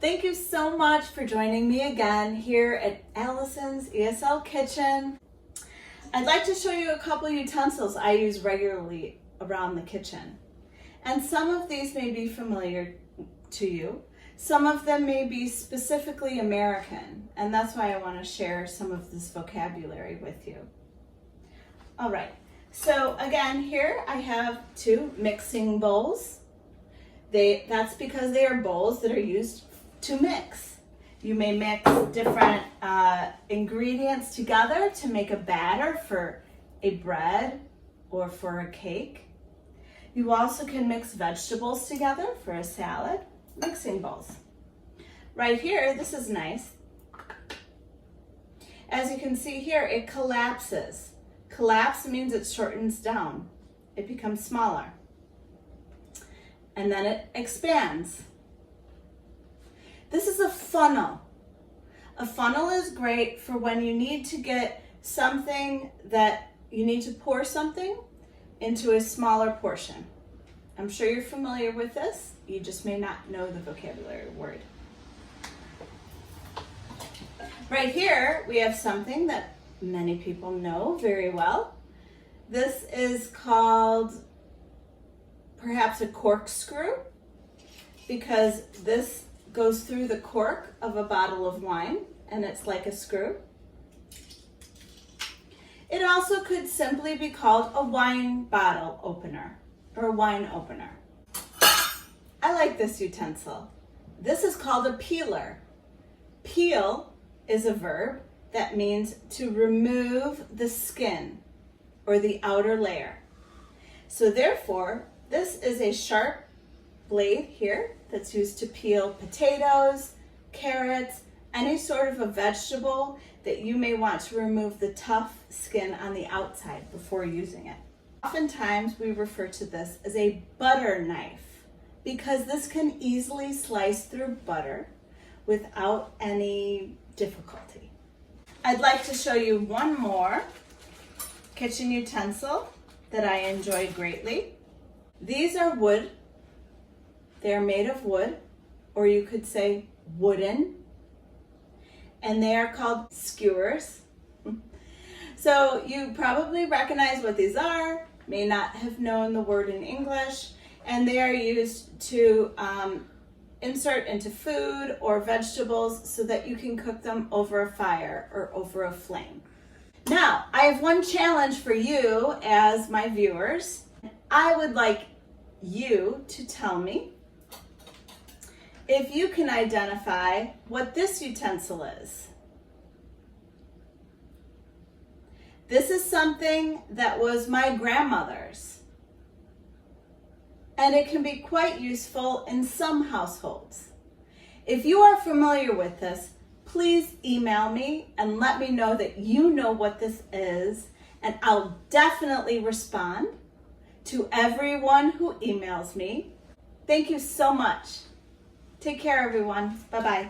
Thank you so much for joining me again here at Allison's ESL Kitchen. I'd like to show you a couple utensils I use regularly around the kitchen. And some of these may be familiar to you. Some of them may be specifically American, and that's why I want to share some of this vocabulary with you. All right, so again, here I have two mixing bowls. That's because they are bowls that are used to mix. You may mix different ingredients together to make a batter for a bread or for a cake. You also can mix vegetables together for a salad. Mixing bowls. Right here, this is nice. As you can see here, it collapses. Collapse means it shortens down. It becomes smaller. And then it expands. This is a funnel. A funnel is great for when you need to get something that you need to pour something into a smaller portion. I'm sure you're familiar with this. You just may not know the vocabulary word. Right here, we have something that many people know very well. This is called perhaps a corkscrew because this goes through the cork of a bottle of wine and it's like a screw. It also could simply be called a wine bottle opener or a wine opener. I like this utensil. This is called a peeler. Peel is a verb that means to remove the skin or the outer layer. So therefore, this is a sharp blade here that's used to peel potatoes, carrots, any sort of a vegetable that you may want to remove the tough skin on the outside before using it. Oftentimes we refer to this as a butter knife because this can easily slice through butter without any difficulty. I'd like to show you one more kitchen utensil that I enjoy greatly. These are wood. They're made of wood, or you could say wooden, and they are called skewers. So you probably recognize what these are, may not have known the word in English, and they are used to insert into food or vegetables so that you can cook them over a fire or over a flame. Now, I have one challenge for you as my viewers. I would like you to tell me if you can identify what this utensil is. This is something that was my grandmother's, and it can be quite useful in some households. If you are familiar with this, please email me and let me know that you know what this is, and I'll definitely respond to everyone who emails me. Thank you so much. Take care, everyone. Bye-bye.